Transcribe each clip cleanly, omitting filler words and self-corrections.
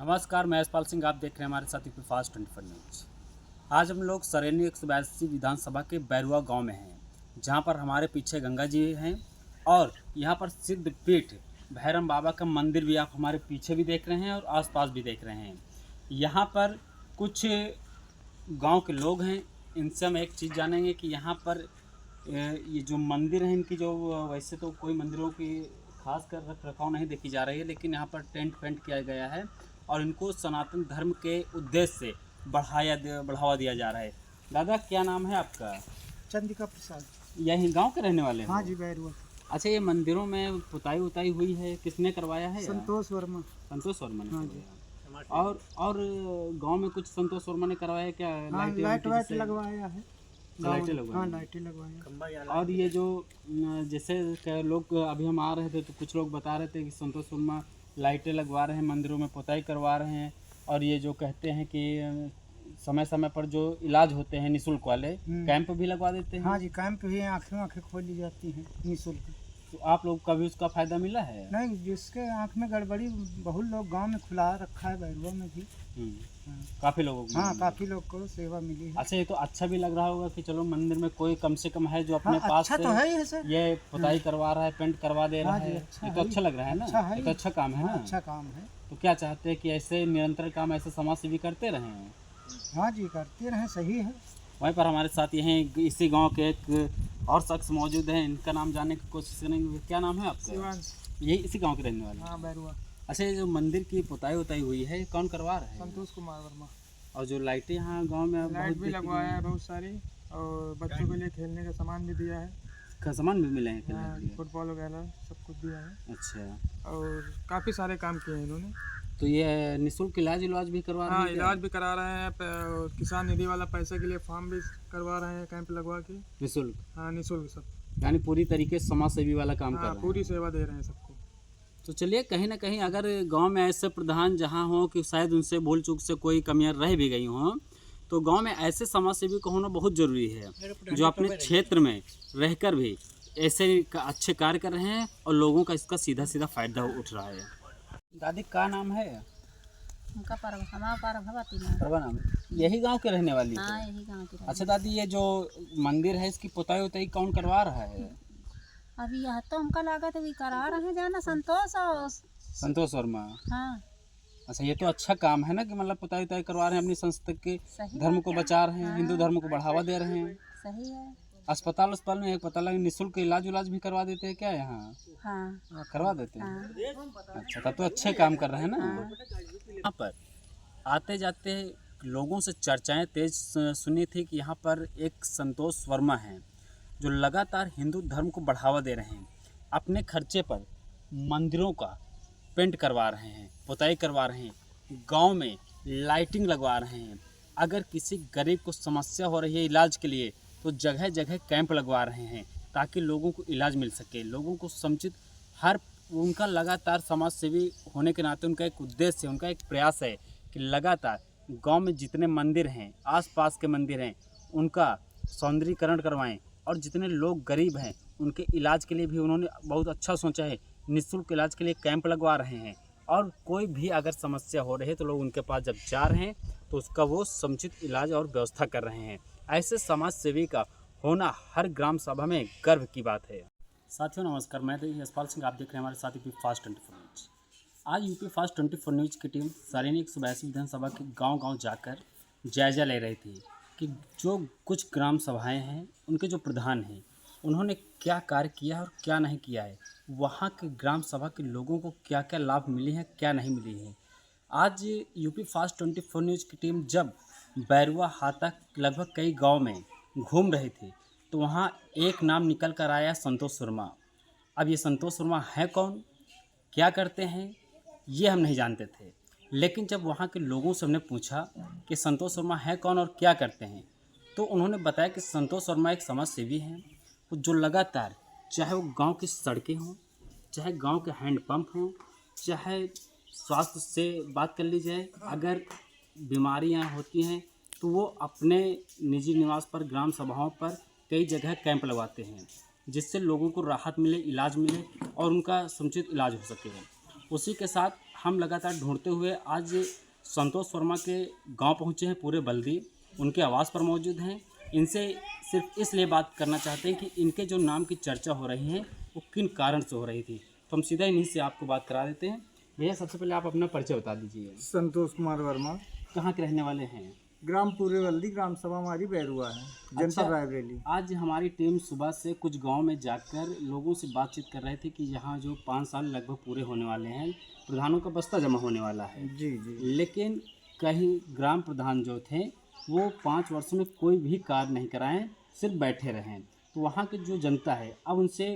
नमस्कार, मैं यशपाल सिंह। आप देख रहे हैं हमारे साथ यूपी फास्ट 24 न्यूज। आज हम लोग सरेनी 182 विधानसभा के बैरुआ गांव में हैं, जहां पर हमारे पीछे गंगा जी हैं और यहां पर सिद्ध पीठ भैरम बाबा का मंदिर भी आप हमारे पीछे भी देख रहे हैं और आसपास भी देख रहे हैं। यहां पर कुछ गांव के लोग हैं, इनसे हम एक चीज़ जानेंगे कि यहाँ पर ये जो मंदिर है इनकी, जो वैसे तो कोई मंदिरों की खास कर रख रखाव नहीं देखी जा रही है, लेकिन यहाँ पर टेंट पेंट किया गया है और इनको सनातन धर्म के उद्देश्य से बढ़ावा दिया जा रहा है। दादा, क्या नाम है आपका? चंद्रिका प्रसाद। यही गांव के रहने वाले हैं? हाँ जी, बैरुआ। अच्छा, ये मंदिरों में पुताई उताई हुई है, किसने करवाया है? संतोष वर्मा। संतोष वर्मा ने हाँ करवाया। और गांव में कुछ संतोष वर्मा ने करवाया है क्या? हाँ, लाइट वाइट लगवाया है। लाइटें लगवाई? हाँ, लाइटें लगवाया। और ये जो जैसे लोग अभी हम आ रहे थे तो कुछ लोग बता रहे थे कि संतोष वर्मा लाइटें लगवा रहे हैं, मंदिरों में पुताई करवा रहे हैं, और ये जो कहते हैं कि समय समय पर जो इलाज होते हैं निःशुल्क वाले कैंप भी लगवा देते हैं। हाँ जी, कैंप भी आँखें खोली जाती हैं निःशुल्क। तो आप लोग का भी उसका फायदा मिला है? नहीं, जिसके आँख में गड़बड़ी, बहुत लोग गांव में खुला रखा है, बैरुआ में भी। हाँ। काफी लोगों को? हाँ, काफ़ी लोग को सेवा मिली है। अच्छा, ये तो अच्छा भी लग रहा होगा कि चलो मंदिर में कोई कम से कम है जो अपने हाँ, पास अच्छा से तो है ही सर। ये पुताई करवा रहा है, पेंट करवा दे रहा हाँ जी, है। अच्छा ये तो है। अच्छा लग रहा है ना? अच्छा है। ये तो अच्छा काम है हाँ, ना? अच्छा काम है। तो क्या चाहते हैं कि ऐसे निरंतर काम ऐसे समाज सेवी करते रहें? हाँ जी, करते रहें, सही है। वहीं पर हमारे साथ यहीं इसी गांव के एक और शख्स मौजूद हैं, इनका नाम जानने की कोशिश करेंगे। क्या नाम है आपका? शिवांश। यही इसी गांव के रहने वाले? हाँ, बैरुआ। अच्छा, ये जो मंदिर की पुताई उताई हुई है, कौन करवा रहा है? संतोष कुमार वर्मा। और जो लाइटें यहाँ गांव में लाइट बहुत भी देखी लगवाया गई है बहुत सारी, और बच्चों के लिए खेलने का सामान भी दिया है। का सामान भी मिले हैं खेलने हाँ, के लिए? फुटबॉल वगैरह सब कुछ दिया है। अच्छा, और काफ़ी सारे काम किए हैं इन्होंने। तो ये निःशुल्क इलाज भी करवा रहे हाँ, हैं क्या? इलाज भी करा रहे हैं। और किसान निधि वाला पैसे के लिए फॉर्म भी करवा रहे हैं, कैंप लगवा के। निःशुल्क? हाँ, निःशुल्क सब। यानी पूरी तरीके से समाज सेवी वाला काम कर हाँ, रहे पूरी हैं। सेवा दे रहे हैं सबको। तो चलिए, कहीं ना कहीं अगर गांव में ऐसे प्रधान जहां हो कि शायद उनसे भूल चूक से कोई कमियां रह भी गई हों, तो गांव में ऐसे समाज सेवी का होना बहुत ज़रूरी है जो अपने क्षेत्र में रहकर भी ऐसे अच्छे कार्य कर रहे हैं और लोगों का इसका सीधा सीधा फायदा उठ रहा है। दादी, का नाम है? उनका हमारा प्रभा नाम है। यही गांव के रहने वाली हाँ, है? यही गाँव की अच्छा दादी, ये जो मंदिर है इसकी पुताई उताई कौन करवा रहा है? अभी यह तो हमका लागत है करा रहे हैं जाना संतोष और संतोष वर्मा? हाँ, अच्छा, ये तो अच्छा काम है ना कि मतलब पुताई उताई करवा रहे हैं, अपनी संस्कृति के सही धर्म बात को है। बचा रहे हैं, हाँ, हिंदू धर्म को बढ़ावा दे रहे हैं। सही है। अस्पताल में एक पता लगा निःशुल्क इलाज उलाज भी करवा देते हैं क्या यहाँ? हाँ, करवा देते हैं? हाँ, अच्छा, तब तो अच्छे काम कर रहे हैं ना। हाँ। यहाँ पर आते जाते लोगों से चर्चाएं तेज सुनी थी कि यहाँ पर एक संतोष वर्मा हैं जो लगातार हिंदू धर्म को बढ़ावा दे रहे हैं, अपने खर्चे पर मंदिरों का पेंट करवा रहे हैं, पुताई करवा रहे हैं, गांव में लाइटिंग लगवा रहे हैं। अगर किसी गरीब को समस्या हो रही है इलाज के लिए तो जगह जगह कैंप लगवा रहे हैं ताकि लोगों को इलाज मिल सके, लोगों को समुचित हर उनका लगातार समाज सेवी होने के नाते उनका एक उद्देश्य है, उनका एक प्रयास है कि लगातार गांव में जितने मंदिर हैं, आसपास के मंदिर हैं, उनका सौंदर्यीकरण करवाएं और जितने लोग गरीब हैं उनके इलाज के लिए भी उन्होंने बहुत अच्छा सोचा है। निःशुल्क इलाज के लिए कैंप लगवा रहे हैं और कोई भी अगर समस्या हो रही है तो लोग उनके पास जब जा रहे हैं तो उसका वो समुचित इलाज और व्यवस्था कर रहे हैं। ऐसे समाज सेवी का होना हर ग्राम सभा में गर्व की बात है। साथियों नमस्कार, मैं यशपाल सिंह। आप देख रहे हैं हमारे साथ यूपी फास्ट 24 न्यूज। आज यूपी फास्ट 24 न्यूज की टीम सरेनी 182 विधानसभा के गांव-गांव जाकर जायजा ले रही थी कि जो कुछ ग्राम सभाएं हैं उनके जो प्रधान हैं उन्होंने क्या कार्य किया है और क्या नहीं किया है, वहाँ के ग्राम सभा के लोगों को क्या क्या लाभ मिले हैं, क्या नहीं मिले हैं। आज यूपी फास्ट 24 न्यूज़ की टीम जब बैरुआ हाता लगभग कई गांव में घूम रही थी तो वहाँ एक नाम निकल कर आया, संतोष वर्मा। अब ये संतोष वर्मा है कौन, क्या करते हैं, ये हम नहीं जानते थे, लेकिन जब वहाँ के लोगों से हमने पूछा कि संतोष वर्मा है कौन और क्या करते हैं तो उन्होंने बताया कि संतोष वर्मा एक समाज सेवी हैं जो लगातार, चाहे वो गांव की सड़कें हों, चाहे गांव के हैंडपंप हों, चाहे स्वास्थ्य से बात कर ली जाए, अगर बीमारियां होती हैं तो वो अपने निजी निवास पर, ग्राम सभाओं पर कई जगह कैंप लगवाते हैं जिससे लोगों को राहत मिले, इलाज मिले और उनका समुचित इलाज हो सके। उसी के साथ हम लगातार ढूंढते हुए आज संतोष वर्मा के गांव पहुंचे हैं, पूरे बल्दी उनके आवास पर मौजूद हैं। इनसे सिर्फ इसलिए बात करना चाहते हैं कि इनके जो नाम की चर्चा हो रही है वो किन कारण से हो रही थी। तो हम सीधा इन्हीं से आपको बात करा देते हैं। भैया, सबसे पहले आप अपना परिचय बता दीजिए। संतोष कुमार वर्मा, कहाँ के रहने वाले हैं? ग्राम पूरेवल्दी, ग्राम सभा हमारी बैरुआ है, जनपद रायबरेली। आज हमारी टीम सुबह से कुछ गांव में जाकर लोगों से बातचीत कर रहे थे कि यहाँ जो 5 साल लगभग पूरे होने वाले हैं, प्रधानों का बस्ता जमा होने वाला है। जी जी। लेकिन कहीं ग्राम प्रधान जो थे वो 5 वर्षों में कोई भी कार्य नहीं कराएं, सिर्फ बैठे रहें। तो वहाँ की जो जनता है अब उनसे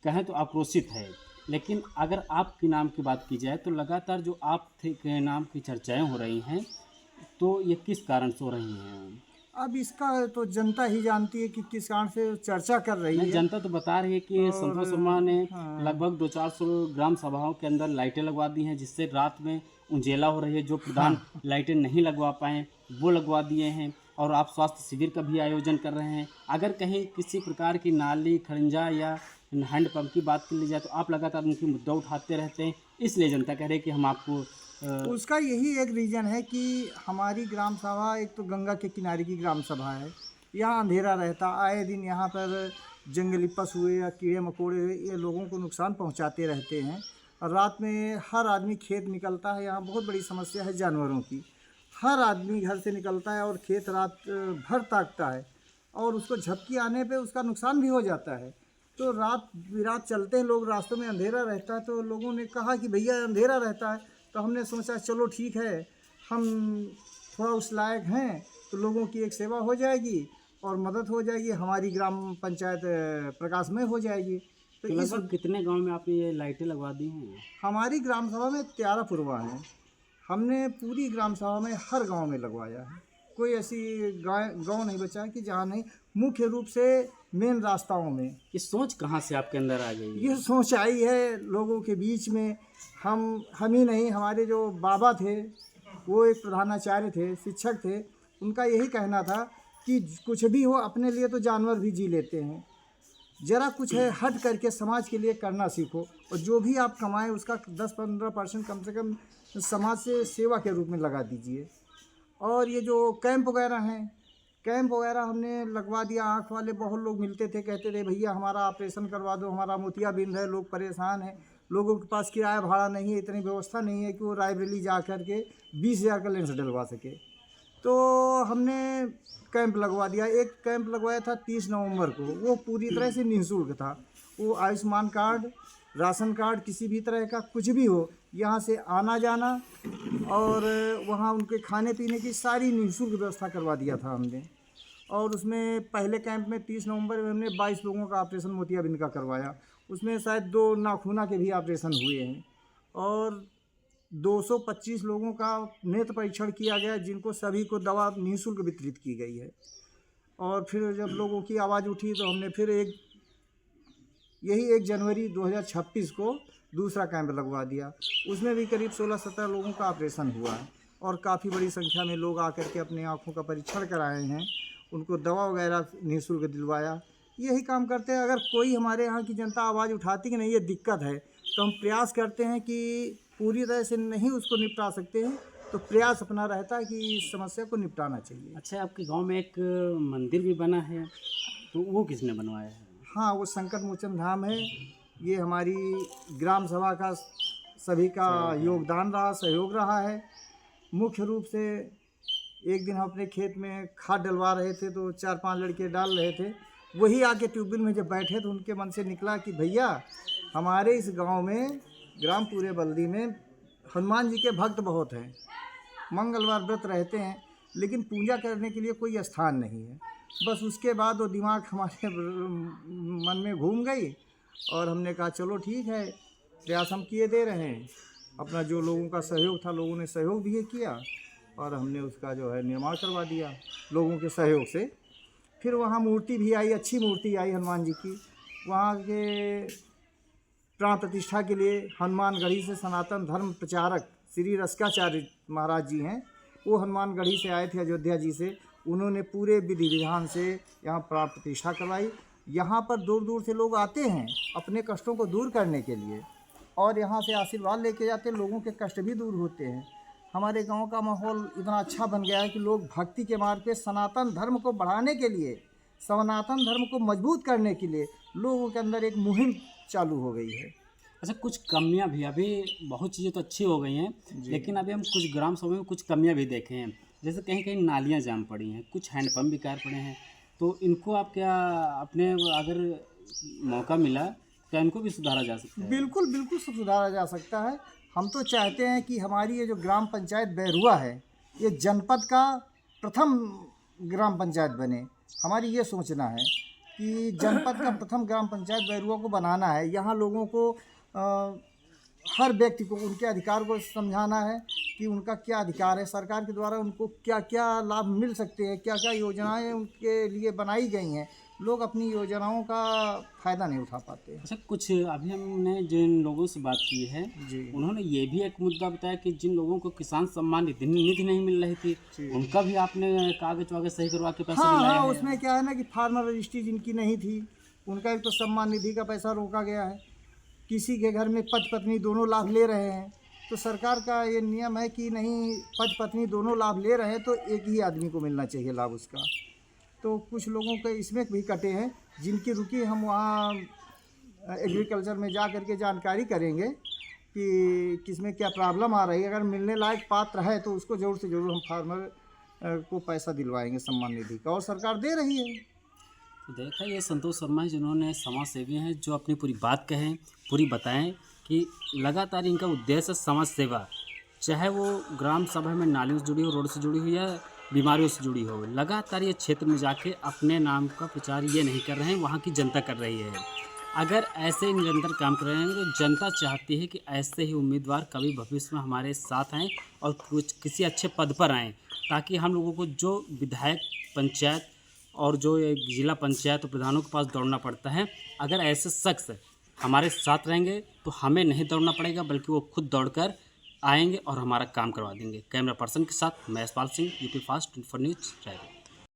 कहें तो आक्रोशित है। लेकिन अगर आपके नाम की बात की जाए तो लगातार जो आप थे के नाम की चर्चाएं हो रही हैं, तो ये किस कारण से हो रही हैं? अब इसका तो जनता ही जानती है कि किस कारण से चर्चा कर रही नहीं, है। जनता तो बता रही है कि संतोष वर्मा ने हाँ। लगभग 200-400 ग्राम सभाओं के अंदर लाइटें लगवा दी हैं, जिससे रात में उजेला हो रही है। जो प्रधान लाइटें नहीं लगवा पाए वो लगवा दिए हैं। और आप स्वास्थ्य शिविर का भी आयोजन कर रहे हैं। अगर कहीं किसी प्रकार की नाली, खड़ंजा या हैंडपम्प की बात कर ली जाए तो आप लगातार उनकी मुद्दा उठाते रहते हैं, इसलिए जनता कह रही है कि हम आपको उसका यही एक रीज़न है कि हमारी ग्राम सभा एक तो गंगा के किनारे की ग्राम सभा है। यहाँ अंधेरा रहता, आए दिन यहाँ पर जंगली पशु हुए या कीड़े मकोड़े हुए, ये लोगों को नुकसान पहुँचाते रहते हैं। और रात में हर आदमी खेत निकलता है, यहाँ बहुत बड़ी समस्या है जानवरों की। हर आदमी घर से निकलता है और खेत रात भर ताकता है और उसको झपकी आने पे उसका नुकसान भी हो जाता है। तो रात बिरात चलते हैं लोग, रास्तों में अंधेरा रहता है। तो लोगों ने कहा कि भैया अंधेरा रहता है, तो हमने सोचा चलो ठीक है, हम थोड़ा उस लायक हैं तो लोगों की एक सेवा हो जाएगी और मदद हो जाएगी, हमारी ग्राम पंचायत प्रकाशमय हो जाएगी। तो लगभग कितने गांव में आपने ये लाइटें लगवा दी हैं? हमारी ग्राम सभा में 13 पुरवा हैं। हमने पूरी ग्राम सभा में हर गांव में लगवाया है। कोई ऐसी गांव नहीं बचा है कि जहाँ नहीं। मुख्य रूप से मेन रास्ताओं में। ये सोच कहाँ से आपके अंदर आ गई? ये सोच आई है लोगों के बीच में। हम ही नहीं, हमारे जो बाबा थे वो एक प्रधानाचार्य थे, शिक्षक थे। उनका यही कहना था कि कुछ भी हो अपने लिए तो जानवर भी जी लेते हैं, ज़रा कुछ है हट करके समाज के लिए करना सीखो और जो भी आप कमाएं उसका 10-15% कम से कम समाज से सेवा के रूप में लगा दीजिए। और ये जो कैंप वगैरह हैं, कैंप वगैरह हमने लगवा दिया। आँख वाले बहुत लोग मिलते थे, कहते थे भैया हमारा ऑपरेशन करवा दो, हमारा मोतियाबिंद है, लोग परेशान हैं, लोगों के पास किराया भाड़ा नहीं है, इतनी व्यवस्था नहीं है कि वो रायबरेली जा कर के 20,000 का लेंस डलवा सके। तो हमने कैंप लगवा दिया। एक कैंप लगवाया था 30 नवंबर को, वो पूरी तरह से निःशुल्क था। वो आयुष्मान कार्ड, राशन कार्ड, किसी भी तरह का कुछ भी हो, यहाँ से आना जाना और वहाँ उनके खाने पीने की सारी निःशुल्क व्यवस्था करवा दिया था हमने। और उसमें पहले कैंप में 30 नवंबर में हमने 22 लोगों का ऑपरेशन मोतियाबिंद का करवाया। उसमें शायद 2 नाखूना के भी ऑपरेशन हुए हैं और 225 लोगों का नेत्र परीक्षण किया गया, जिनको सभी को दवा निःशुल्क वितरित की गई है। और फिर जब लोगों की आवाज़ उठी तो हमने फिर 1 जनवरी 2026 को दूसरा कैंप लगवा दिया। उसमें भी करीब 16-17 लोगों का ऑपरेशन हुआ है और काफ़ी बड़ी संख्या में लोग आकर के अपने आँखों का परीक्षण कराए हैं, उनको दवा वगैरह निःशुल्क दिलवाया। यही काम करते हैं। अगर कोई हमारे यहाँ की जनता आवाज़ उठाती कि नहीं ये दिक्कत है, तो हम प्रयास करते हैं कि पूरी तरह से नहीं उसको निपटा सकते हैं तो प्रयास अपना रहता है कि इस समस्या को निपटाना चाहिए। अच्छा, आपके गांव में एक मंदिर भी बना है, तो वो किसने बनवाया है? हाँ, वो संकट मोचन धाम है। ये हमारी ग्राम सभा का सभी का योगदान रहा, सहयोग रहा है। मुख्य रूप से एक दिन हम अपने खेत में खाद डलवा रहे थे तो 4-5 लड़के डाल रहे थे। वही आके ट्यूबवेल में जब बैठे तो उनके मन से निकला कि भैया हमारे इस गांव में ग्राम पूरे बल्दी में हनुमान जी के भक्त बहुत हैं, मंगलवार व्रत रहते हैं, लेकिन पूजा करने के लिए कोई स्थान नहीं है। बस उसके बाद वो दिमाग हमारे मन में घूम गई और हमने कहा चलो ठीक है, प्रयास हम किए दे रहे हैं। अपना जो लोगों का सहयोग था, लोगों ने सहयोग भी किया और हमने उसका जो है निर्माण करवा दिया लोगों के सहयोग से। फिर वहाँ मूर्ति भी आई, अच्छी मूर्ति आई हनुमान जी की। वहाँ के प्राण प्रतिष्ठा के लिए हनुमानगढ़ी से सनातन धर्म प्रचारक श्री रस्काचार्य महाराज जी हैं, वो हनुमानगढ़ी से आए थे, अयोध्या जी से। उन्होंने पूरे विधि विधान से यहाँ प्राण प्रतिष्ठा करवाई। यहाँ पर दूर दूर से लोग आते हैं अपने कष्टों को दूर करने के लिए और यहाँ से आशीर्वाद लेके जाते हैं, लोगों के कष्ट भी दूर होते हैं। हमारे गांव का माहौल इतना अच्छा बन गया है कि लोग भक्ति के मार्ग पे सनातन धर्म को बढ़ाने के लिए, सनातन धर्म को मजबूत करने के लिए लोगों के अंदर एक मुहिम चालू हो गई है। अच्छा, कुछ कमियां भी, अभी बहुत चीज़ें तो अच्छी हो गई हैं, लेकिन अभी हम कुछ ग्राम सभा में कुछ कमियां भी देखे हैं। जैसे कहीं कहीं नालियां जाम पड़ी हैं, कुछ हैंडपम्प बेकार पड़े हैं, तो इनको आप क्या अपने अगर मौका मिला क्या इनको भी सुधारा जा सकता है? बिल्कुल बिल्कुल सब सुधारा जा सकता है। हम तो चाहते हैं कि हमारी ये जो ग्राम पंचायत बैरुआ है, ये जनपद का प्रथम ग्राम पंचायत बने। हमारी ये सोचना है कि जनपद का प्रथम ग्राम पंचायत बैरुआ को बनाना है। यहाँ लोगों को हर व्यक्ति को उनके अधिकार को समझाना है कि उनका क्या अधिकार है, सरकार के द्वारा उनको क्या क्या लाभ मिल सकते हैं, क्या क्या योजनाएं उनके लिए बनाई गई हैं। लोग अपनी योजनाओं का फ़ायदा नहीं उठा पाते। अच्छा, कुछ अभी हमने जिन लोगों से बात की है जी। उन्होंने ये भी एक मुद्दा बताया कि जिन लोगों को किसान सम्मान निधि नहीं मिल रही थी, उनका भी आपने कागज वागज सही करवा के पैसे दिलाए हाँ, हैं। उसमें क्या है ना कि फार्मर रजिस्ट्री जिनकी नहीं थी, उनका एक तो सम्मान निधि का पैसा रोका गया है। किसी के घर में पति पत्नी दोनों लाभ ले रहे हैं, तो सरकार का ये नियम है कि नहीं, पति पत्नी दोनों लाभ ले रहे हैं तो एक ही आदमी को मिलना चाहिए लाभ उसका। तो कुछ लोगों के इसमें भी कटे हैं, जिनकी रुकी हम वहाँ एग्रीकल्चर में जा करके जानकारी करेंगे कि किसमें क्या प्रॉब्लम आ रही है। अगर मिलने लायक पात्र है तो उसको ज़रूर से ज़रूर हम फार्मर को पैसा दिलवाएंगे सम्मान निधि का, और सरकार दे रही है। तो देखा, ये संतोष शर्मा है जिन्होंने समाज सेवी हैं, जो अपनी पूरी बात कहें, पूरी बताएं कि लगातार इनका उद्देश्य समाज सेवा, चाहे वो ग्राम सभा में नालियों से जुड़ी हो, रोड से जुड़ी हो या बीमारियों से जुड़ी हो, लगातार ये क्षेत्र में जाके अपने नाम का प्रचार ये नहीं कर रहे हैं, वहाँ की जनता कर रही है। अगर ऐसे निरंतर काम कर रहे हैं तो जनता चाहती है कि ऐसे ही उम्मीदवार कभी भविष्य में हमारे साथ आएँ और कुछ किसी अच्छे पद पर आएँ, ताकि हम लोगों को जो विधायक, पंचायत और जो जिला पंचायत और प्रधानों के पास दौड़ना पड़ता है, अगर ऐसे शख्स हमारे साथ रहेंगे तो हमें नहीं दौड़ना पड़ेगा, बल्कि वो खुद दौड़कर आएंगे और हमारा काम करवा देंगे। कैमरा पर्सन के साथ मैं Yashpal Singh, UP fast 24 news, Raipur.